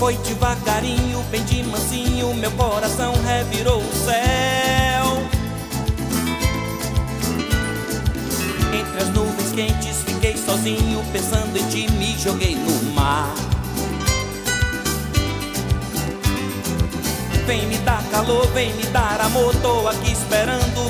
Foi devagarinho, bem de mansinho, meu coração revirou o céu. Entre as nuvens quentes fiquei sozinho, pensando em ti, me joguei no mar. Vem me dar calor, vem me dar amor, tô aqui esperando